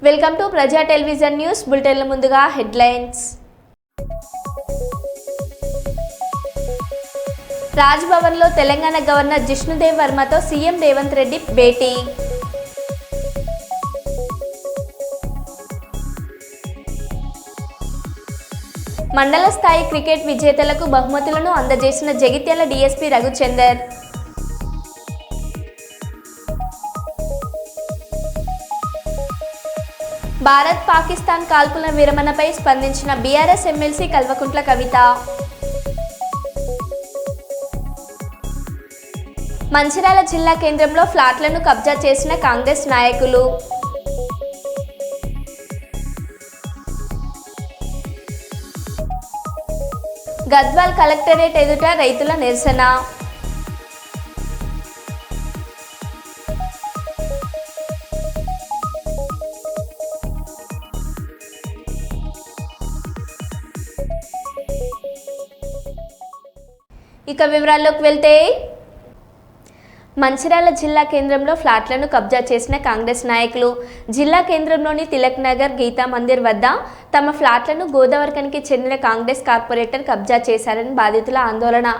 Welcome to Praja television news బులెటిన్ల ముందుగా headlines. రాజ్భవన్లో తెలంగాణ గవర్నర్ జిష్ణుదేవ్ వర్మతో సీఎం రేవంత్ రెడ్డి భేటీ. మండల స్థాయి క్రికెట్ విజేతలకు బహుమతులను అందజేసిన జగిత్యాల డీఎస్పీ రఘుచందర్. భారత్ పాకిస్తాన్ కాల్పుల విరమణపై స్పందించిన బీఆర్ఎస్ ఎమ్మెల్సీ కల్వకుంట్ల కవిత. మంచిర్యాల జిల్లా కేంద్రంలో ఫ్లాట్లను కబ్జా చేసిన కాంగ్రెస్ నాయకులు. గద్వాల్ కలెక్టరేట్ ఎదుట రైతుల నిరసన. ఇక వివరాల్లోకి వెళ్తే, మంచిర్యాల జిల్లా కేంద్రంలో ఫ్లాట్లను కబ్జా చేసిన కాంగ్రెస్ నాయకులు జిల్లా కేంద్రంలోని తిలక్ నగర్ గీతా మందిర్ వద్ద తమ ఫ్లాట్లను గోదావరిఖనికి చెందిన కాంగ్రెస్ కార్పొరేటర్ కబ్జా చేశారని బాధితుల ఆందోళన.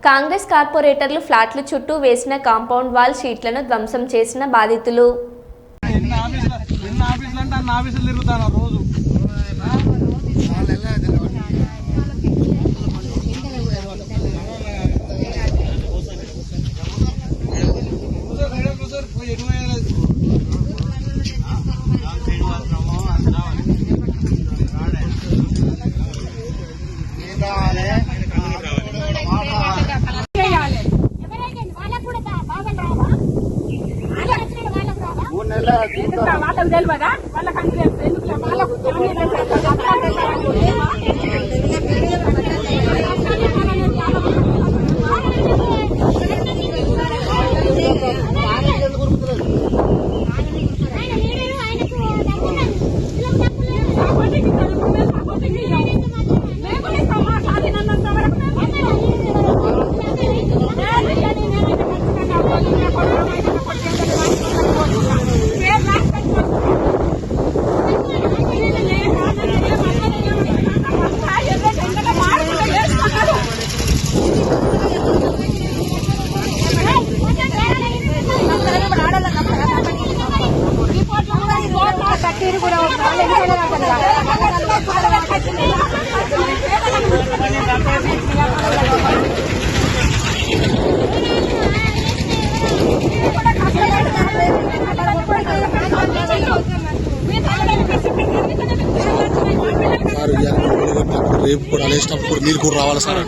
కాంగ్రెస్ కార్పొరేటర్లు ఫ్లాట్లు చుట్టూ వేసిన కాంపౌండ్ వాల్ షీట్లను ధ్వంసం చేసిన బాధితులు. వాళ్ళకు తెలియదా వాళ్ళకి రేపు కూడా లేచినప్పుడు మీరు కూడా రావాలి సార్.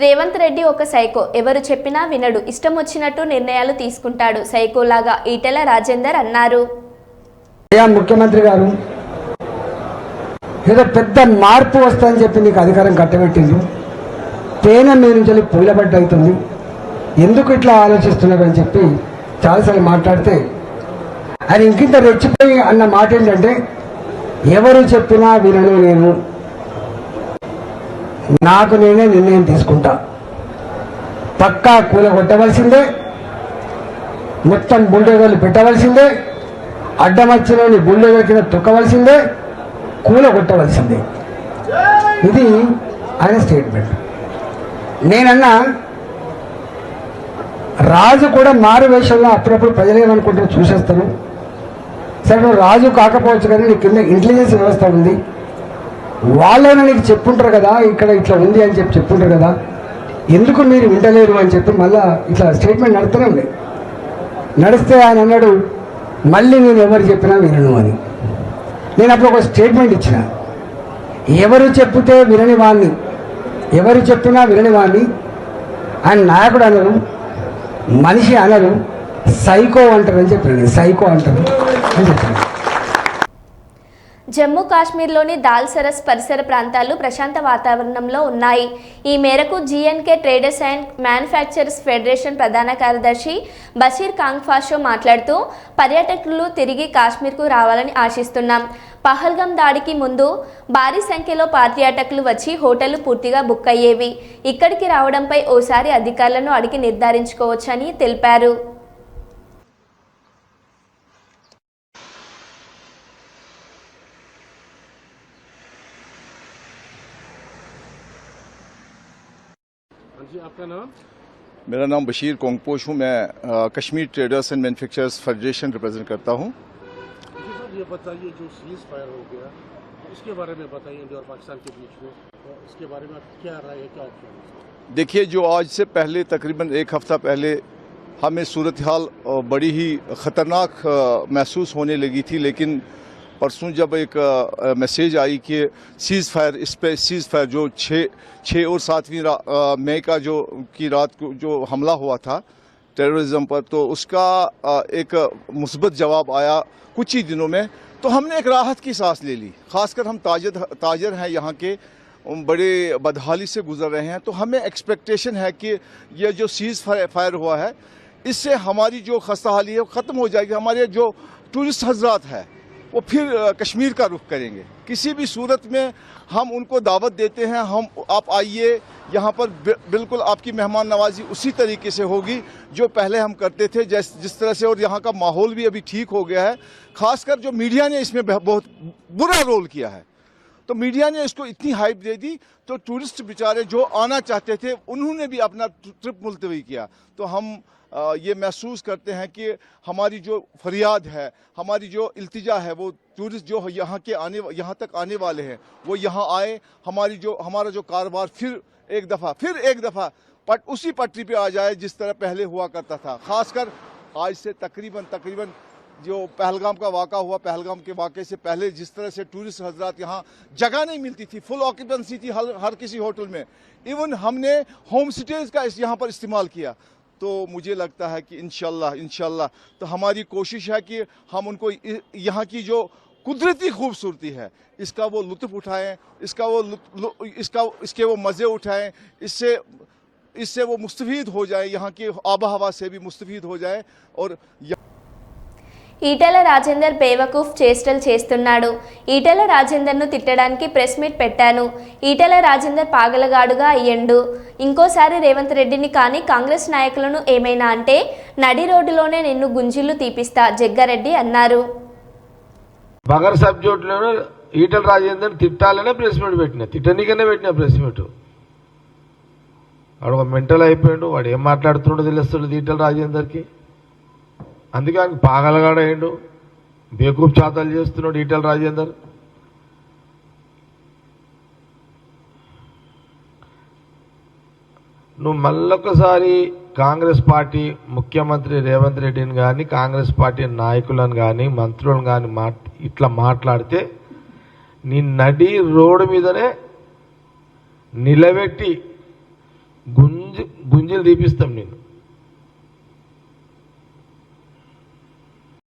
రేవంత్ రెడ్డి ఒక సైకో, ఎవరు చెప్పినా వినడు, ఇష్టం వచ్చినట్టు నిర్ణయాలు తీసుకుంటాడు, సైకోలాగా ఈటెల రాజేందర్ అన్నారు. ముఖ్యమంత్రి గారు ఏదో పెద్ద మార్పు వస్తుందని చెప్పి నీకు అధికారం కట్టబెట్టింది, తేనె మీద నుంచి పూలబడ్డ అవుతుంది, ఎందుకు ఇట్లా ఆలోచిస్తున్నారు అని చెప్పి చాలాసార్లు మాట్లాడితే ఆయన ఇంకింత రెచ్చిపోయి అన్న మాట ఏంటంటే, ఎవరు చెప్పినా వినను, నేను నాకు నేనే నిర్ణయం తీసుకుంటా, పక్కా కూలగొట్టవలసిందే, మొత్తం బుల్డోజర్లు పెట్టవలసిందే, అడ్డమచ్చిలోని బుల్డోజర్ కింద తొక్కవలసిందే, కూలగొట్టవలసిందే. ఇది ఆయన స్టేట్మెంట్. నేనన్నా రాజు కూడా మారు వేషంలో అప్పుడప్పుడు ప్రజలు ఏమనుకుంటారో చూసేస్తారు. సరే నువ్వు రాజు కాకపోవచ్చు కానీ నీ కింద ఇంటెలిజెన్స్ వ్యవస్థ ఉంది, వాళ్ళైనా నీకు చెప్పుంటారు కదా ఇక్కడ ఇట్లా ఉంది అని చెప్పి చెప్పుంటారు కదా, ఎందుకు మీరు వింటలేరు అని చెప్పి మళ్ళీ ఇట్లా స్టేట్మెంట్ నడుస్తూనే ఉంది. నడిస్తే ఆయన అన్నాడు, మళ్ళీ నేను ఎవరు చెప్పినా వినను అని. నేను అప్పుడు ఒక స్టేట్మెంట్ ఇచ్చిన, ఎవరు చెప్తే వినని వాడిని, ఎవరు చెప్పినా వినని వాడిని ఆయన నాయకుడు అనరు, మనిషి అనరు, సైకో అంటారు అని చెప్పాను. సైకో అంటారు అని చెప్పాను. జమ్మూ కాశ్మీర్లోని దాల్ సరస్ పరిసర ప్రాంతాలు ప్రశాంత వాతావరణంలో ఉన్నాయి. ఈ మేరకు జీఎన్కే ట్రేడర్స్ అండ్ మ్యానుఫ్యాక్చరర్స్ ఫెడరేషన్ ప్రధాన కార్యదర్శి బషీర్ కాంగ్ఫాషో మాట్లాడుతూ, పర్యాటకులు తిరిగి కాశ్మీర్కు రావాలని ఆశిస్తున్నాం. పహల్గం దాడికి ముందు భారీ సంఖ్యలో పర్యాటకులు వచ్చి హోటళ్లు పూర్తిగా బుక్ అయ్యేవి. ఇక్కడికి రావడంపై ఓసారి అధికారులను అడిగి నిర్ధారించుకోవచ్చని తెలిపారు. आपका नाम? मेरा नाम बशीर कोंगपोश हूँ। मैं Kashmir traders and manufacturers federation represent करता हूँ। ये बताइए जो सीज फायर हो गया इसके बारे में बताइए, इंडिया और पाकिस्तान के बीच में, और इसके बारे में क्या राय है, क्या ऑप्शन है? देखिए, जो आज से पहले तकरीबन एक हफ्ता पहले हमें सूरत हाल बड़ी ही ख़तरनाक महसूस होने लगी थी, लेकिन परसों जब एक मैसेज आई कि सीज़ फायर, इस पे सीज़ फायर जो 6 और 7वीं मई का जो की रात को जो हमला हुआ था टेररिज्म पर, तो उसका एक मुस्बत जवाब आया कुछ ही दिनों में, तो हमने एक राहत की सांस ले ली। खासकर हम ताजर हैं यहाँ के, बड़े बदहाली से गुजर रहे हैं, तो हमें एक्सपेक्टेशन है कि यह जो सीज़ फायर हुआ है इससे हमारी जो खस्ताहाली है वो ख़त्म हो जाएगी। हमारे जो टूरिस्ट हजरात है वो फिर कश्मीर का रुख करेंगे। किसी भी सूरत में हम उनको दावत देते हैं, आप आइए यहाँ पर, बिल्कुल आपकी मेहमान नवाजी उसी तरीके से होगी जो पहले हम करते थे, जिस तरह से। और यहाँ का माहौल भी अभी ठीक हो गया है। खासकर जो मीडिया ने इसमें बहुत बुरा रोल किया है, तो मीडिया ने इसको इतनी हाइप दे दी, तो टूरिस्ट बेचारे जो आना चाहते थे उन्होंने भी अपना ट्रिप मुलतवी किया। तो हम ये महसूस करते हैं कि हमारी जो फरियाद है, हमारी जो इल्तिजा है, वो टूरिस्ट जो यहाँ तक आने वाले हैं वो यहाँ आए, हमारा जो कारोबार फिर एक दफ़ा उसी पटरी पे आ जाए जिस तरह पहले हुआ करता था। खासकर आज से तकरीबन जो पहलगाम का वाक़ा हुआ, पहलगाम के वाक़े से पहले जिस तरह से टूरिस्ट हजरात यहाँ जगह नहीं मिलती थी, फुल ऑक्यूपेंसी थी हर किसी होटल में, इवन हमने होम स्टेज का यहाँ पर इस्तेमाल किया। तो मुझे लगता है कि इंशाल्लाह तो हमारी कोशिश है कि हम उनको यहाँ की जो कुदरती खूबसूरती है इसका वो लुत्फ़ उठाएं, इसके वो मज़े उठाएं, इससे वो मुस्तफ़ीद हो जाए, यहाँ की आबो हवा से भी मुस्तफ़ीद हो जाए। और ఈటెల రాజేందర్ బేవకూఫ్ చేష్టలు చేస్తున్నాడు. ఈటెల రాజేందర్ను తిట్టడానికి ప్రెస్ మీట్ పెట్టాను. ఈటెల రాజేందర్ పాగలగాడుగా అయ్యండు. ఇంకోసారి రేవంత్ రెడ్డిని కానీ కాంగ్రెస్ నాయకులను ఏమైనా అంటే నడి రోడ్డులోనే నిన్ను గుంజిళ్ళు తీపిస్తా జగ్గారెడ్డి అన్నారు. బగర్ సబ్జెక్టులను ఈటెల రాజేందర్ తిట్టాలనే ప్రెస్ మీట్ పెట్టిన, తిట్టనికనే పెట్టిన ప్రెస్ మీట్. వాడు ఒక మెంటల్ అయిపోయాడు, వాడు ఏం మాట్లాడుతున్నాడో తెలుస్తుంది ఈటెల రాజేందర్కి. అందుకే ఆయన పాగలగాడయ్యాడు, బేకూఫ్ చాతాలు చేస్తున్నాడు ఈటెల రాజేందర్. నువ్వు మళ్ళొకసారి కాంగ్రెస్ పార్టీ ముఖ్యమంత్రి రేవంత్ రెడ్డిని కానీ, కాంగ్రెస్ పార్టీ నాయకులను కానీ, మంత్రులను కానీ ఇట్లా మాట్లాడితే నీ నడి రోడ్డు మీదనే నిలబెట్టి గుంజలు తీపిస్తాం నేను.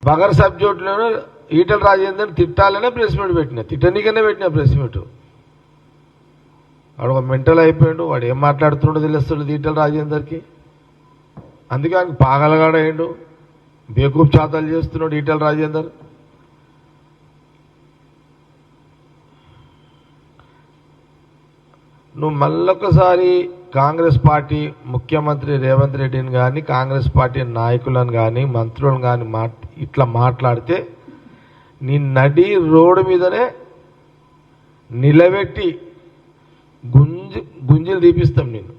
బగర్ సబ్జెక్టులను ఈటెల రాజేందర్ తిట్టాలనే ప్రెస్ మీట్ పెట్టిన, తిట్టనికనే పెట్టిన ప్రెస్ మీట్. వాడు ఒక మెంటల్ అయిపోయాడు, వాడు ఏం మాట్లాడుతున్నాడో తెలుస్తుంది ఈటెల రాజేందర్కి. అందుకే ఆయన పాగలగాడయ్యాడు, బేకూఫ్ చాతాలు చేస్తున్నాడు ఈటెల రాజేందర్. నువ్వు మళ్ళొకసారి కాంగ్రెస్ పార్టీ ముఖ్యమంత్రి రేవంత్ రెడ్డిని కానీ, కాంగ్రెస్ పార్టీ నాయకులను కానీ, మంత్రులను కానీ ఇట్లా మాట్లాడితే నీ నడి రోడ్డు మీదనే నిలబెట్టి గుంజలు తీపిస్తాం నేను.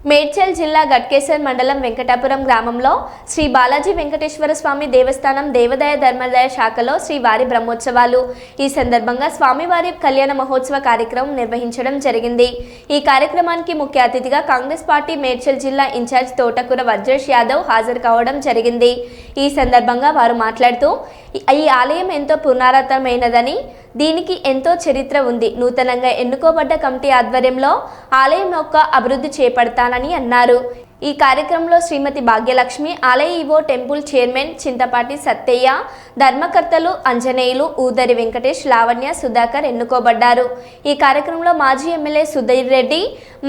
మేడ్చల్ జిల్లా గట్కేసర్ మండలం వెంకటాపురం గ్రామంలో శ్రీ బాలాజీ వెంకటేశ్వర స్వామి దేవస్థానం దేవాదాయ ధర్మాదాయ శాఖలో శ్రీవారి బ్రహ్మోత్సవాలు. ఈ సందర్భంగా స్వామివారి కళ్యాణ మహోత్సవ కార్యక్రమం నిర్వహించడం జరిగింది. ఈ కార్యక్రమానికి ముఖ్య అతిథిగా కాంగ్రెస్ పార్టీ మేడ్చల్ జిల్లా ఇన్ఛార్జ్ తోటకూర వజ్రేష్ యాదవ్ హాజరు కావడం జరిగింది. ఈ సందర్భంగా వారు మాట్లాడుతూ ఈ ఆలయం ఎంతో పునరావృతమైనదని, దీనికి ఎంతో చరిత్ర ఉంది. నూతనంగా ఎన్నుకోబడ్డ కమిటీ ఆధ్వర్యంలో ఆలయం యొక్క అభివృద్ధి చేపడతానని అన్నారు. ఈ కార్యక్రమంలో శ్రీమతి భాగ్యలక్ష్మి, ఆలయ EO, temple chairman Chintapati Sattaiah, ధర్మకర్తలు అంజనేయులు, ఊదరి వెంకటేష్, లావణ్య, సుధాకర్ ఎన్నుకోబడ్డారు. ఈ కార్యక్రమంలో మాజీ ఎమ్మెల్యే సుధీర్ రెడ్డి,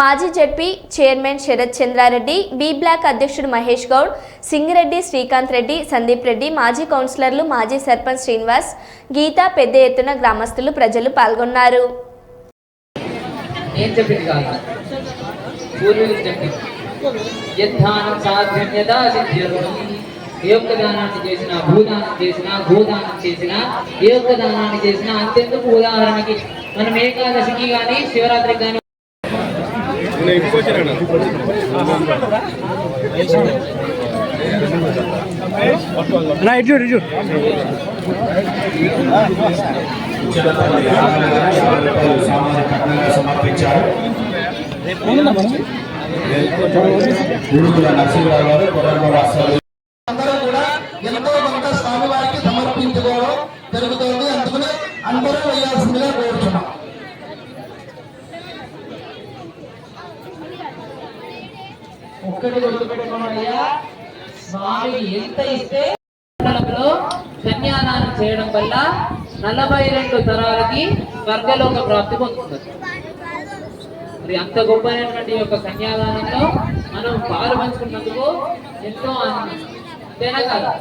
మాజీ ZP chairman Sharath Chandrareddy, B block అధ్యక్షుడు మహేష్ గౌడ్, సింగిరెడ్డి, శ్రీకాంత్ రెడ్డి, సందీప్ రెడ్డి, మాజీ కౌన్సిలర్లు, మాజీ సర్పంచ్ శ్రీనివాస్, గీత, పెద్ద ఎత్తున గ్రామస్తులు, ప్రజలు పాల్గొన్నారు. ఏ ఒక్క దానాన్ని చేసినా, భూదానం చేసినా, గోదానం చేసినా, ఏ ఒక్క దానాన్ని చేసినా అంతెందుకు ఉదాహరణకి మనం ఏకాదశికి కానీ శివరాత్రికి కానీ సమర్పించారు. నరసింహరావు గారు అందరూ కూడా ఎంతో కొంత స్వామివారికి సమర్పించుకోవడం జరుగుతుంది. అందుకని అందరూ వేయాల్సిందిగా కోరుతున్నాం. ఒక్కటి గుర్తుపెట్టుకోమయ్యా, స్వామికి ఎంత ఇస్తే కన్యాదానం చేయడం వల్ల 42 తరాలకి స్వర్గలోక ప్రాప్తి పొందుతుంది. మరి అంత గొప్పైనటువంటి యొక్క కన్యాదానంలో మనం పాలు పంచుకున్నందుకు ఎంతో ఆనందం. అంతేనా కాదు?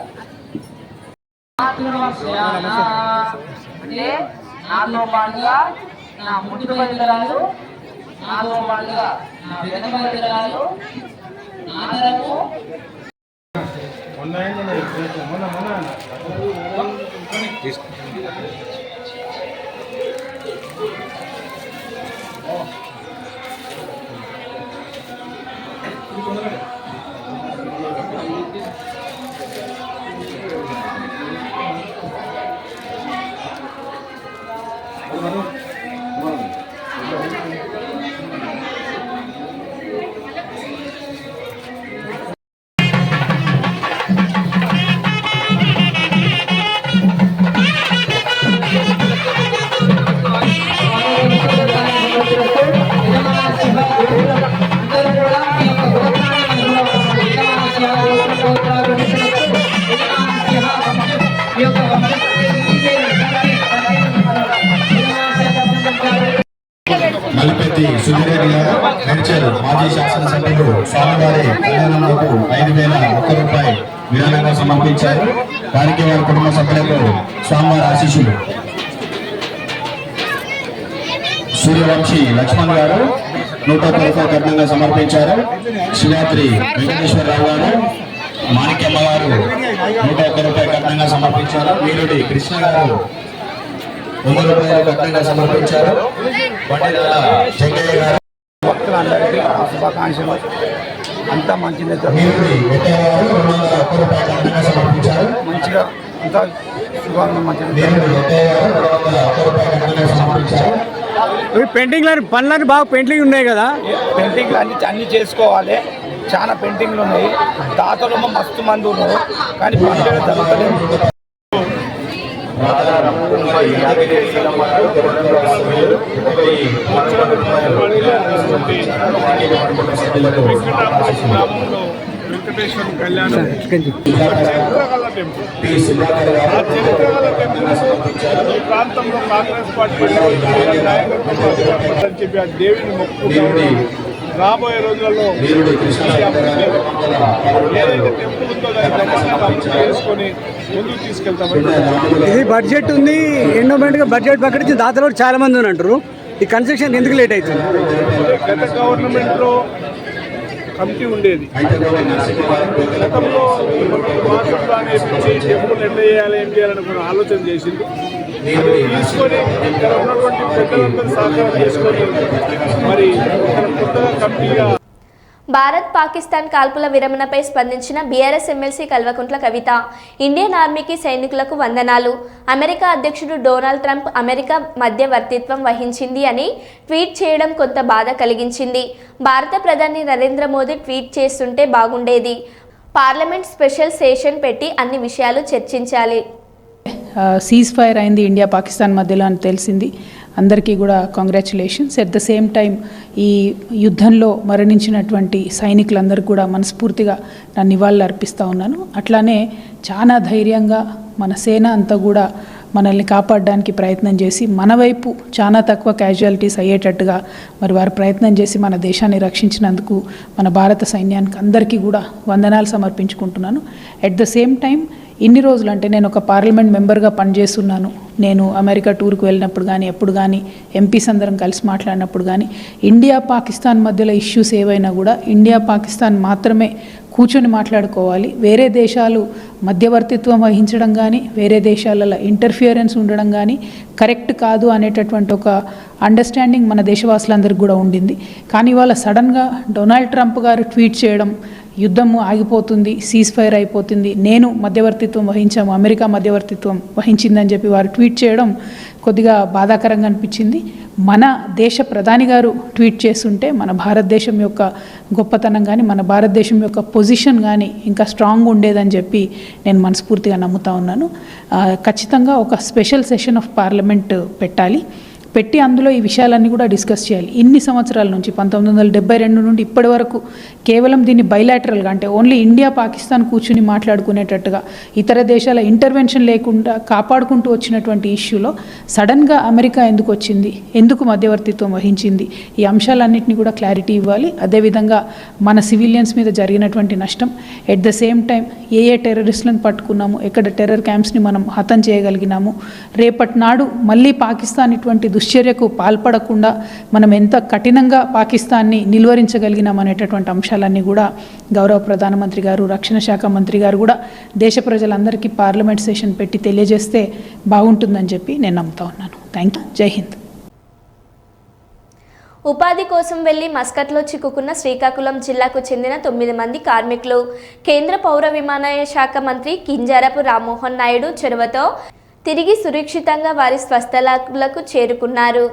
అంటే నాతో పాటుగా నా ముందు పరికరాలు, నాతో పాటుగా నా వెనక పరికరాలు, ఆదరము నల్లపెద్ది సుధీరెడ్డి గారు, మేడ్చల్ మాజీ శాసనసభ్యులు స్వామివారి కళ్యాణంలో 5,001 రూపాయలు విరాళంగా సమర్పించారు. వారికి వారి కుటుంబ సభ్యులకు స్వామివారి ఆశీస్సులు. సూర్యవంశీ లక్ష్మణ్ గారు 101 రూపాయలు కట్నంగా సమర్పించారు. శివాద్రి వెంకటేశ్వరరావు గారు, మాణిక్యమ్మ గారు 101 రూపాయలు కట్నంగా సమర్పించారు. వీరుడి కృష్ణ గారు 100 రూపాయలు కట్నంగా సమర్పించారు. బండిరాల చెంగయ్య గారు శుభాకాంక్షలు. అంతా మంచిగా వీరుడి వెంకయ్య గారు 201 రూపాయలు కట్నంగా సమర్పించారు. మంచిగా అంతా శుభంగా మంచిగా. వీరుడి వెంకయ్య గారు 201 రూపాయలు కట్నంగా సమర్పించారు. పెయింటింగ్ పనులన్నీ బాగా పెయింటింగ్ ఉన్నాయి కదా, పెయింటింగ్లు అన్ని చేసుకోవాలి. చాలా పెయింటింగ్లు ఉన్నాయి. తాతలు మస్తు మంది ఉన్నారు కానీ పనులు జరుగుతలేదు. వెంకటేశ్వర కళ్యాణం ఈ ప్రాంతంలో కాంగ్రెస్ పార్టీ చెప్పి ఆ దేవిని మొక్కుకుంటూ రాబోయే రోజులలో ఏదైతే టెంపుల్ ఉందో దాన్ని చేసుకొని ముందుకు తీసుకెళ్తామని. ఇది బడ్జెట్ ఉంది, ఎండోమెంట్గా బడ్జెట్ ప్రకటించి దాతలు చాలా మంది అంటారు. ఈ కన్స్ట్రక్షన్ ఎందుకు లేట్ అవుతుంది? గత గవర్నమెంట్లో కమిటీ ఉండేది. గతంలో మాస్టర్ ప్లాన్ వేపించి టెంపుల్ ఎట్లా చేయాలి, ఏం చేయాలని కూడా ఆలోచన చేసింది. తీసుకొని ఇక్కడ ఉన్నటువంటి పెద్దలందరూ సహకారం చేసుకొని మరి ఇక్కడ కొత్తగా కమిటీగా. భారత్ పాకిస్తాన్ కాల్పుల విరమణపై స్పందించిన బీఆర్ఎస్ ఎమ్మెల్సీ కల్వకుంట్ల కవిత, ఇండియన్ ఆర్మీకి సైనికులకు వందనాలు. అమెరికా అధ్యక్షుడు డొనాల్డ్ ట్రంప్ అమెరికా మధ్యవర్తిత్వం వహించింది అని ట్వీట్ చేయడం కొంత బాధ కలిగించింది. భారత ప్రధాని నరేంద్ర మోదీ ట్వీట్ చేస్తుంటే బాగుండేది. పార్లమెంట్ స్పెషల్ సెషన్ పెట్టి అన్ని విషయాలు చర్చించాలి. సీజ్ ఫైర్ అయింది ఇండియా పాకిస్తాన్ మధ్యలో అని తెలిసింది. అందరికీ కూడా congratulations. At the same time ఈ యుద్ధంలో మరణించినటువంటి సైనికులందరూ కూడా మనస్ఫూర్తిగా నా నివాళులు అర్పిస్తూ ఉన్నాను. అట్లానే చాలా ధైర్యంగా మన సేన అంతా కూడా మనల్ని కాపాడడానికి ప్రయత్నం చేసి మన వైపు చాలా తక్కువ క్యాజువాలిటీస్ అయ్యేటట్టుగా మరి వారు ప్రయత్నం చేసి మన దేశాన్ని రక్షించినందుకు మన భారత సైన్యానికి అందరికీ కూడా వందనాలు సమర్పించుకుంటున్నాను. ఎట్ ద సేమ్ టైం ఇన్ని రోజులు అంటే నేను ఒక పార్లమెంట్ మెంబర్గా పనిచేస్తున్నాను, నేను అమెరికా టూర్కి వెళ్ళినప్పుడు కానీ ఎప్పుడు కానీ ఎంపీస్ అందరం కలిసి మాట్లాడినప్పుడు కానీ ఇండియా పాకిస్తాన్ మధ్యలో ఇష్యూస్ ఏవైనా కూడా ఇండియా పాకిస్తాన్ మాత్రమే కూర్చొని మాట్లాడుకోవాలి. వేరే దేశాలు మధ్యవర్తిత్వం వహించడం కానీ వేరే దేశాలలో ఇంటర్ఫియరెన్స్ ఉండడం కానీ కరెక్ట్ కాదు అనేటటువంటి ఒక అండర్స్టాండింగ్ మన దేశవాసులందరికీ కూడా ఉండింది. కానీ ఇవాళ సడన్గా డొనాల్డ్ ట్రంప్ గారు ట్వీట్ చేయడం, యుద్ధము ఆగిపోతుంది, సీజ్ ఫైర్ అయిపోతుంది, నేను మధ్యవర్తిత్వం వహించాము, అమెరికా మధ్యవర్తిత్వం వహించిందని చెప్పి వారు ట్వీట్ చేయడం కొద్దిగా బాధాకరంగా అనిపించింది. మన దేశ ప్రధాని గారు ట్వీట్ చేస్తుంటే మన భారతదేశం యొక్క గొప్పతనం కానీ మన భారతదేశం యొక్క పొజిషన్ కానీ ఇంకా స్ట్రాంగ్ ఉండేదని చెప్పి నేను మనస్ఫూర్తిగా నమ్ముతా ఉన్నాను. ఖచ్చితంగా ఒక స్పెషల్ సెషన్ ఆఫ్ పార్లమెంట్ పెట్టి అందులో ఈ విషయాలన్నీ కూడా డిస్కస్ చేయాలి. ఇన్ని సంవత్సరాల నుంచి 1972 నుండి ఇప్పటి వరకు కేవలం దీన్ని బైలాటరల్గా అంటే ఓన్లీ ఇండియా పాకిస్తాన్ కూర్చుని మాట్లాడుకునేటట్టుగా ఇతర దేశాల ఇంటర్వెన్షన్ లేకుండా కాపాడుకుంటూ వచ్చినటువంటి ఇష్యూలో సడన్గా అమెరికా ఎందుకు వచ్చింది, ఎందుకు మధ్యవర్తిత్వం వహించింది, ఈ అంశాలన్నింటినీ కూడా క్లారిటీ ఇవ్వాలి. అదేవిధంగా మన సివిలియన్స్ మీద జరిగినటువంటి నష్టం, ఎట్ ద సేమ్ టైం ఏ టెర్రరిస్టులను పట్టుకున్నాము, ఎక్కడ టెర్రర్ క్యాంప్స్ని మనం హతం చేయగలిగినాము, రేపటి నాడు మళ్ళీ పాకిస్తాన్ ఇటువంటి దుశ్చర్యకు పాల్పడకుండా మనం ఎంత కఠినంగా పాకిస్తాన్ని నిలువరించగలిగినాం అనేటటువంటి అంశాలన్నీ కూడా గౌరవ ప్రధానమంత్రి గారు, రక్షణ శాఖ మంత్రి గారు కూడా దేశ ప్రజలందరికీ పార్లమెంట్ సెషన్ పెట్టి తెలియజేస్తే బాగుంటుందని చెప్పి నేను నమ్ముతా ఉన్నాను. Thank you. జై హింద్. ఉపాధి కోసం వెళ్లి మస్కట్లో చిక్కుకున్న శ్రీకాకుళం జిల్లాకు చెందిన 9 మంది కార్మికులు కేంద్ర పౌర విమానయాన శాఖ మంత్రి కింజరాపు రామ్మోహన్ నాయుడు చొరవతో తిరిగి సురక్షితంగా వారి స్వస్థలాలకు చేరుకున్నారు.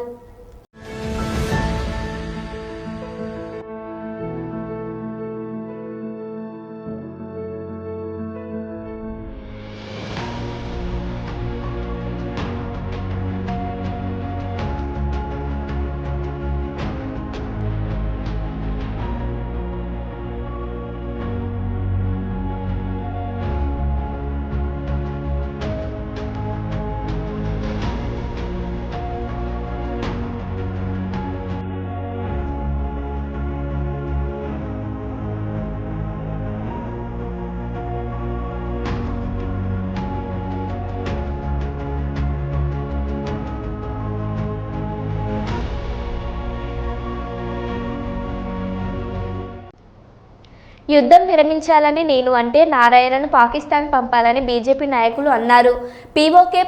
యుద్ధం విరమించాలని నేను అంటే నారాయణను పాకిస్తాన్ పంపాలని బీజేపీ నాయకులు అన్నారు. పీఓకే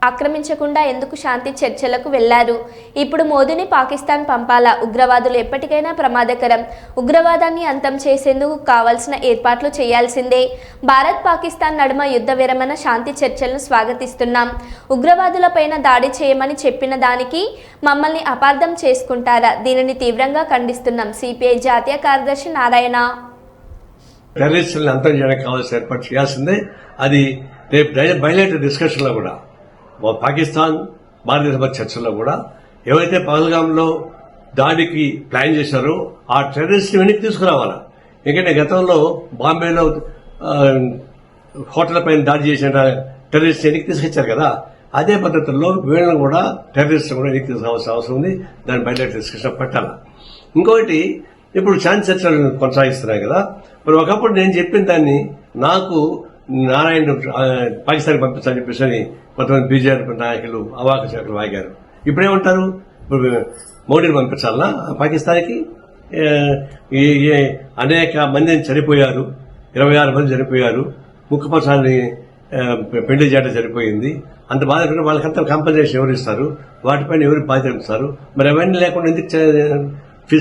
ఆక్రమించకుండా ఎందుకు శాంతి చర్చలకు వెళ్లారు? ఇప్పుడు మోదీని పాకిస్తాన్ పంపాలా? ఉగ్రవాదులు ఎప్పటికైనా ప్రమాదకరం. ఉగ్రవాదాన్ని అంతం చేసేందుకు కావాల్సిన ఏర్పాట్లు చేయాల్సిందే. భారత్ పాకిస్తాన్ నడుమ యుద్ధ విరమణ శాంతి చర్చలను స్వాగతిస్తున్నాం. ఉగ్రవాదులపైన దాడి చేయమని చెప్పిన దానికి మమ్మల్ని అపార్థం చేసుకుంటారా? దీనిని తీవ్రంగా ఖండిస్తున్నాం. సిపిఐ జాతీయ కార్యదర్శి నారాయణ. టెర్రరిస్టులను అంతం చేయడానికి కావాల్సిన ఏర్పాటు చేయాల్సిందే. అది రేపు బయలుదేరే డిస్కషన్లో కూడా పాకిస్తాన్ భారతదేశ మధ్య చర్చల్లో కూడా ఎవరైతే పహల్గాంలో దాడికి ప్లాన్ చేశారో ఆ టెర్రరిస్ట్ వెనక్కి తీసుకురావాలా. ఎందుకంటే గతంలో బాంబేలో హోటల్ పైన దాడి చేసిన టెర్రరిస్ట్ వెనక్కి తీసుకొచ్చారు కదా, అదే పద్ధతుల్లో వీళ్ళని కూడా టెర్రరిస్ట్ కూడా వెనక్కి తీసుకోవాల్సిన అవసరం ఉంది. దాన్ని బయలుదేరే డిస్కషన్ పెట్టాలి. ఇంకొకటి, ఇప్పుడు శాంతి చర్చలు కొనసాగిస్తున్నాయి కదా, మరి ఒకప్పుడు నేను చెప్పిన దాన్ని నాకు నారాయణ పాకిస్తాన్కి పంపించాలని చెప్పేసి కొంతమంది బీజేపీ నాయకులు అవాక శాఖలు వాగారు. ఇప్పుడేమంటారు? ఇప్పుడు మోడీని పంపించాలన్నా పాకిస్తాన్కి? అనేక మందిని చనిపోయారు, 26 మంది చనిపోయారు, ముఖ్యపక్షాన్ని పెళ్లి చేయడం చనిపోయింది. అంత బాధ వాళ్ళకంతా కాంపన్సేషన్ ఎవరు ఇస్తారు? వాటిపైన ఎవరు బాధ్యత ఇస్తారు? మరి అవన్నీ లేకుండా ఎందుకు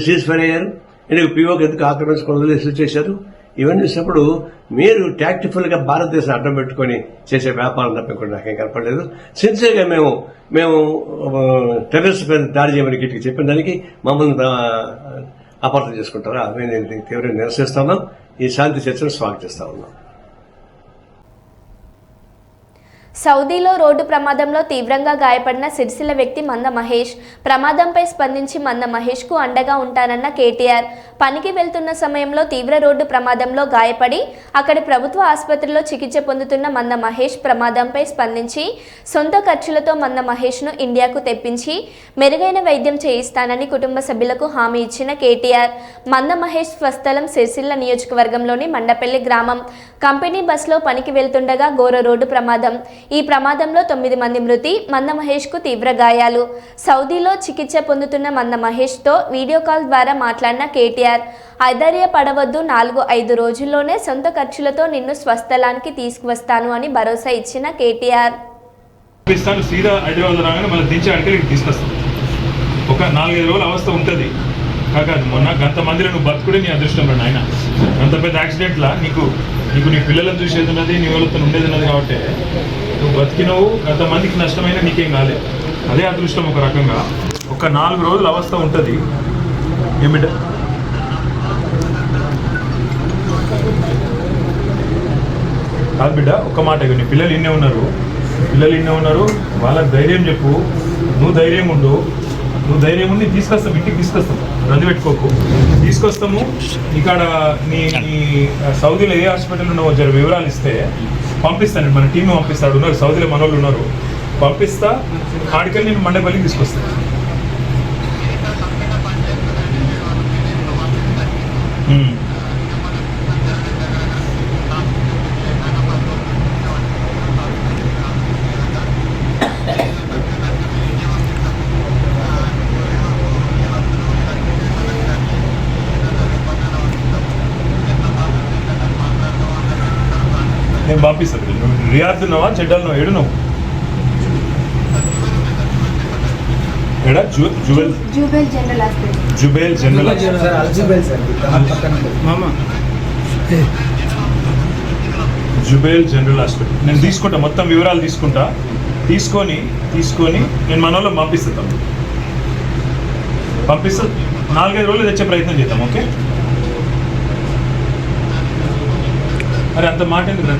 సీజ్ ఫైర్ అయ్యారు? ఎందుకు పీఓకి ఎందుకు ఆక్రమించుకొని వదిలేసి చేశారు? ఇవన్నీ చూసినప్పుడు మీరు టాక్టిఫుల్ గా భారతదేశం అడ్డం పెట్టుకుని చేసే వ్యాపారం తప్పకుండా నాకేం కనపడలేదు. సిన్సియర్గా మేము టెర్రరిస్ట్ పైన దాడి చేయమని గిట్టికి చెప్పిన దానికి మమ్మల్ని అపార్థం చేసుకుంటారా? మేము తీవ్రంగా నిరసిస్తున్నాం. ఈ శాంతి చర్చను స్వాగతిస్తా ఉన్నాం. సౌదీలో రోడ్డు ప్రమాదంలో తీవ్రంగా గాయపడిన సిరిసిల్ల వ్యక్తి మంద మహేష్. ప్రమాదంపై స్పందించి మంద మహేష్కు అండగా ఉంటానన్న కేటీఆర్. పనికి వెళ్తున్న సమయంలో తీవ్ర రోడ్డు ప్రమాదంలో గాయపడి అక్కడి ప్రభుత్వ ఆసుపత్రిలో చికిత్స పొందుతున్న మంద మహేష్ ప్రమాదంపై స్పందించి సొంత ఖర్చులతో మంద మహేష్ను ఇండియాకు తెప్పించి మెరుగైన వైద్యం చేయిస్తానని కుటుంబ సభ్యులకు హామీ ఇచ్చిన కేటీఆర్. మంద మహేష్ స్వస్థలం సిరిసిల్ల నియోజకవర్గంలోని మండపల్లి గ్రామం. కంపెనీ బస్సులో పనికి వెళ్తుండగా ఘోర రోడ్డు ప్రమాదం. ఈ ప్రమాదంలో 9 మంది మృతి, మంద మహేష్కు తీవ్ర గాయాలు. సౌదీలో చికిత్స పొందుతున్న మంద మహేష్తో వీడియో కాల్ ద్వారా మాట్లాడిన కేటీఆర్. ఐదర్యపడవద్దు, 4-5 రోజుల్లోనే సొంత ఖర్చులతో నిన్ను స్వస్థలానికి తీసుకువస్తాను అని భరోసా ఇచ్చిన కేటీఆర్. సీదా హైదరాబాద్ రాగానే మళ్ళీ దించడానికి తీసుకొస్తాం. ఒక 4-5 రోజుల అవస్థ ఉంటుంది కాక మొన్న గంతమందిలో నువ్వు బతుకుడే నీ అదృష్టం రండి ఆయన. అంత పెద్ద యాక్సిడెంట్లా నీకు నీ పిల్లలను చూసేది ఉన్నది, నీ వాళ్ళతో ఉండేది ఉన్నది కాబట్టి నువ్వు బతికినవు. గంతమందికి నష్టమైన నీకేం కాలేదు. అదే అదృష్టం ఒక రకంగా. ఒక 4 రోజుల అవస్థ ఉంటుంది. ఏమిట కాదు బిడ్డ, ఒక్క మాట. నీ పిల్లలు ఇన్నే ఉన్నారు, వాళ్ళకి ధైర్యం చెప్పు. నువ్వు ధైర్యం ఉండు. నువ్వు ధైర్యం ఉండి తీసుకొస్తాం, ఇంటికి తీసుకొస్తాం. రంది పెట్టుకోకు, తీసుకొస్తాము. ఇక్కడ నీ సౌదీలో ఏ హాస్పిటల్ ఉన్నావో జర వివరాలు ఇస్తే పంపిస్తాను. మన టీం పంపిస్తాడు. ఉన్నారు సౌదీలో మన వాళ్ళు ఉన్నారు, పంపిస్తా. ఆడికెళ్ళి నేను మండపల్లికి తీసుకొస్తాను. నేను పంపిస్తాను. నువ్వు రియాద్ ఉన్నావా, చెడ్డలు నువ్వు ఏడున్నావు? ఎడా జుబేల్ జనరల్ జుబేల్ జనరల్ హాస్పిటల్. నేను తీసుకుంటా, మొత్తం వివరాలు తీసుకొని నేను మన వాళ్ళకి పంపిస్తా. 4-5 రోజులు తెచ్చే ప్రయత్నం చేద్దాం. ఓకే? అరే అంత మాట ఎందుకు?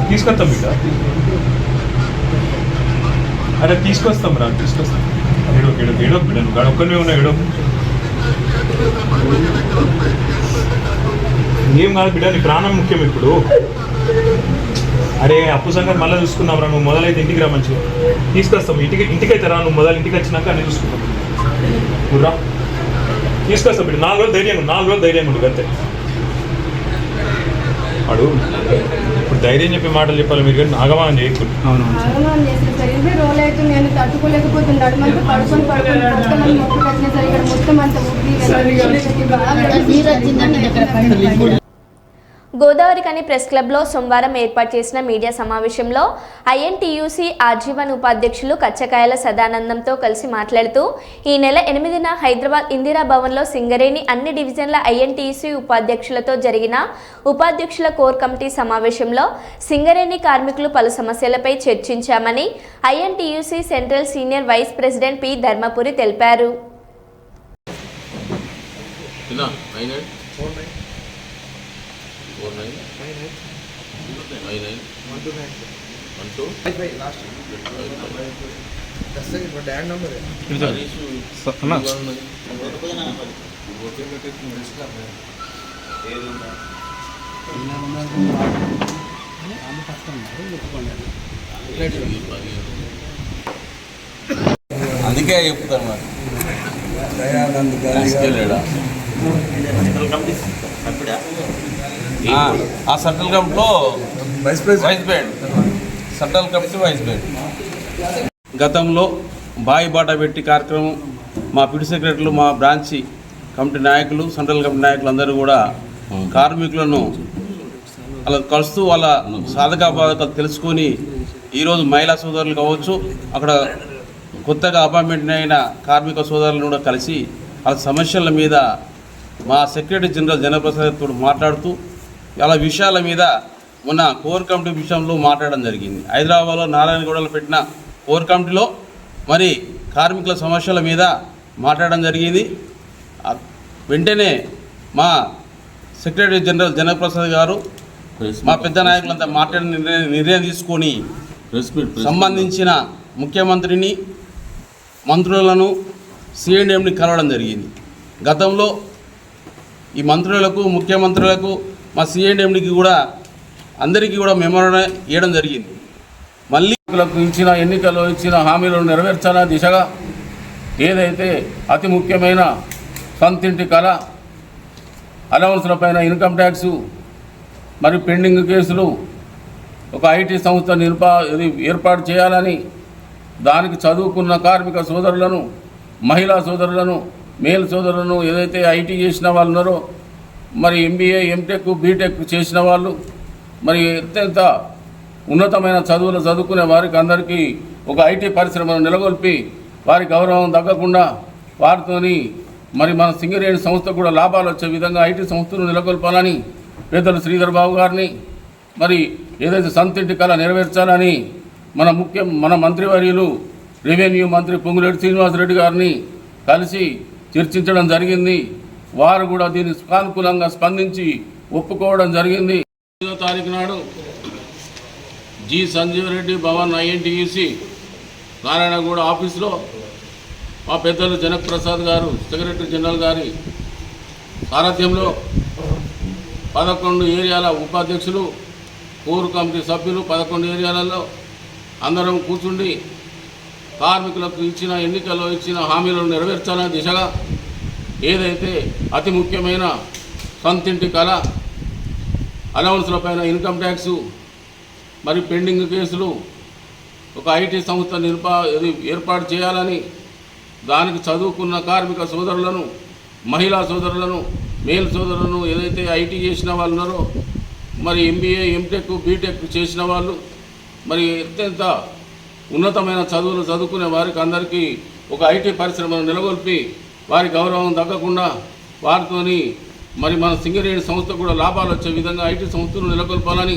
తీసుకొస్తాం బిడ్డ. అరే తీసుకొస్తాం ఏడో బిడ్డ. నువ్వు ఒక్కరివే ఉన్నా ఏడో. ఏం కాదు బిడ్డ, నీ ప్రాణం ముఖ్యం ఇప్పుడు. అరే అప్పు సంగతి మళ్ళీ చూసుకున్నాం రా. నువ్వు మొదలైతే ఇంటికి రా, మంచిగా తీసుకొస్తాం. ఇంటికైతే రా. నువ్వు మొదలు ఇంటికి వచ్చినాక అన్నీ చూసుకుంటాం. నువ్వు రా, తీసుకొస్తాం బిడ్డ. 4 రోజులు ధైర్యం ఉండు అంతే. వాడు ఇప్పుడు ధైర్యం చెప్పే మాటలు చెప్పాలి మీరు, కానీ ఆగమానం చేయకూడదు. గోదావరికని ప్రెస్ క్లబ్లో సోమవారం ఏర్పాటు చేసిన మీడియా సమావేశంలో ఐఎన్టీయూసీ ఆజీవన్ ఉపాధ్యక్షులు కచ్చకాయల సదానందంతో కలిసి మాట్లాడుతూ ఈ నెల 8న హైదరాబాద్ ఇందిరా భవన్లో సింగరేణి అన్ని డివిజన్ల ఐఎన్టీయూసీ ఉపాధ్యక్షులతో జరిగిన ఉపాధ్యక్షుల కోర్ కమిటీ సమావేశంలో సింగరేణి కార్మికులు పలు సమస్యలపై చర్చించామని INTUC central senior vice president P Dharmapuri తెలిపారు. అందుకే చెప్తాను ఆ సెంట్రల్ కమిటీలో vice president, central committee vice president. గతంలో బాయి బాట పెట్టి కార్యక్రమం మా పిడి సెక్రటరీలు, మా బ్రాంచి కమిటీ నాయకులు, సెంట్రల్ కమిటీ నాయకులు అందరూ కూడా కార్మికులను అలా కలుస్తూ వాళ్ళ సాధకాబాధకాలు తెలుసుకొని ఈరోజు మహిళా సోదరులు కావచ్చు, అక్కడ కొత్తగా అపాయింట్మెంట్ అయిన కార్మిక సోదరులను కూడా కలిసి వాళ్ళ సమస్యల మీద మా సెక్రటరీ జనరల్ ప్రసాద్తో మాట్లాడుతూ అలా విషయాల మీద మొన్న కోర్ కమిటీ విషయంలో మాట్లాడడం జరిగింది. హైదరాబాద్లో నారాయణగూడలో పెట్టిన కోర్ కమిటీలో మరి కార్మికుల సమస్యల మీద మాట్లాడడం జరిగింది. వెంటనే మా సెక్రటరీ జనరల్ జనప్రసాద్ గారు, మా పెద్ద నాయకులంతా మాట్లాడిన నిర్ణయం తీసుకొని సంబంధించిన ముఖ్యమంత్రిని, మంత్రులను, సిఎండిఎంని కలవడం జరిగింది. గతంలో ఈ మంత్రులకు, ముఖ్యమంత్రులకు, మా సిఎండిఎండికి కూడా అందరికీ కూడా మెమోరాండం ఇవ్వడం జరిగింది. మళ్ళీ ఇచ్చిన ఎన్నికల్లో ఇచ్చిన హామీలను నెరవేర్చాలనే దిశగా ఏదైతే అతి ముఖ్యమైన సొంతింటి కళ, అలవన్స్లపైన ఇన్కమ్ ట్యాక్సు, మరి పెండింగ్ కేసులు, ఒక ఐటీ సంస్థ ఏర్పాటు చేయాలని, దానికి చదువుకున్న కార్మిక సోదరులను, మహిళా సోదరులను, మేల్ సోదరులను, ఏదైతే ఐటీ చేసిన వాళ్ళు ఉన్నారో, మరి ఎంబీఏ, ఎంటెక్, బీటెక్ చేసిన వాళ్ళు, మరి అత్యంత ఉన్నతమైన చదువులు చదువుకునే వారికి అందరికీ ఒక ఐటీ పరిశ్రమను నెలకొల్పి వారి గౌరవం తగ్గకుండా వారితోని మరి మన సింగరేణి సంస్థ కూడా లాభాలు వచ్చే విధంగా ఐటీ సంస్థను నెలకొల్పాలని పెద్దలు శ్రీధర్ బాబు గారిని, మరి ఏదైతే సొంతింటి కళ నెరవేర్చాలని మన మంత్రివర్యులు రెవెన్యూ మంత్రి పొంగులేటి శ్రీనివాసరెడ్డి గారిని కలిసి చర్చించడం జరిగింది. వారు కూడా దీన్ని సానుకూలంగా స్పందించి ఒప్పుకోవడం జరిగింది. 5వ తారీఖు నాడు జి సంజీవ్ రెడ్డి భవన్ ఐఎన్టీయూసీ నారాయణగూడ ఆఫీసులో మా పెద్దలు జనక్ ప్రసాద్ గారు, సెక్రటరీ జనరల్ గారి సారథ్యంలో 11 ఏరియాల ఉపాధ్యక్షులు, కోర్ కమిటీ సభ్యులు 11 ఏరియాలలో అందరం కూర్చుండి కార్మికులకు ఎన్నికల్లో ఇచ్చిన హామీలను నెరవేర్చాలనే దిశగా ఏదైతే అతి ముఖ్యమైన సొంతింటి కళ, అలవన్స్లపైన ఇన్కమ్ ట్యాక్సు, మరి పెండింగ్ కేసులు, ఒక ఐటీ సంస్థ ఏర్పాటు చేయాలని, దానికి చదువుకున్న కార్మిక సోదరులను, మహిళా సోదరులను, మేల్ సోదరులను, ఏదైతే ఐటీ చేసిన వాళ్ళు ఉన్నారో, మరి ఎంబీఏ, ఎంటెక్, బీటెక్ చేసిన వాళ్ళు, మరి అత్యంత ఉన్నతమైన చదువులు చదువుకునే వారికి అందరికీ ఒక ఐటీ పరిశ్రమను నెలకొల్పి వారి గౌరవం తగ్గకుండా వారితోని మరి మన సింగరేణి సంస్థ కూడా లాభాలు వచ్చే విధంగా ఐటీ సంస్థను నెలకొల్పాలని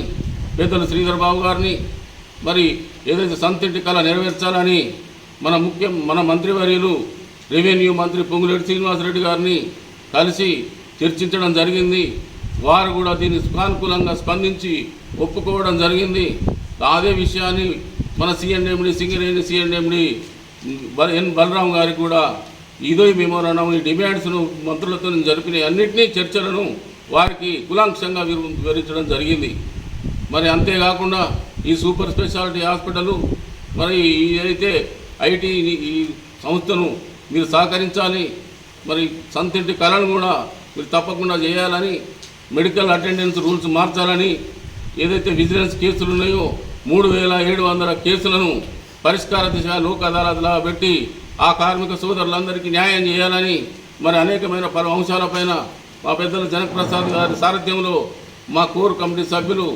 పెద్దలు శ్రీధర్ బాబు గారిని, మరి ఏదైతే సొంతింటి కళ నెరవేర్చాలని మన మంత్రివర్యులు రెవెన్యూ మంత్రి పొంగులేటి శ్రీనివాసరెడ్డి గారిని కలిసి చర్చించడం జరిగింది. వారు కూడా దీన్ని సానుకూలంగా స్పందించి ఒప్పుకోవడం జరిగింది. అదే విషయాన్ని మన సిఎండిఎండి, సింగరేణి సిఎండిఎండి ఎన్ బలరాం గారికి కూడా ఇదో మెమోరాండం, ఈ డిమాండ్స్ను మంత్రులతో జరిపిన అన్నింటినీ చర్చలను వారికి కులాంక్షంగా వివరించడం జరిగింది. మరి అంతేకాకుండా ఈ సూపర్ స్పెషాలిటీ హాస్పిటల్, మరి ఏదైతే ఐటీ ఈ సంస్థను మీరు సహకరించాలి, మరి సొంతింటి కళను కూడా మీరు తప్పకుండా చేయాలని, మెడికల్ అటెండెన్స్ రూల్స్ మార్చాలని, ఏదైతే విజిలెన్స్ కేసులు ఉన్నాయో 3700 కేసులను పరిష్కార దిశ లోక్ అదాలత్లా పెట్టి ఆ కార్మిక సోదరులందరికీ న్యాయం చేయాలని, మరి అనేకమైన పలు అంశాలపైన మా పెద్దలు జనక్ ప్రసాద్ గారి సారథ్యంలో మా కోర్ కమిటీ సభ్యులు,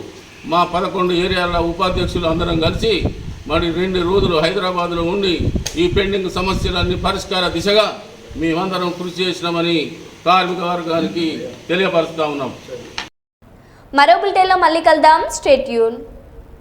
మా 11 ఏరియాల ఉపాధ్యక్షులు అందరం కలిసి మరి 2 రోజులు హైదరాబాద్లో ఉండి ఈ పెండింగ్ సమస్యలన్నీ పరిష్కార దిశగా మేమందరం కృషి చేసినామని కార్మిక వర్గానికి తెలియపరుస్తూ ఉన్నాం. మరో బులెటిన్లో మళ్ళీ కలుద్దాం. Stay tune.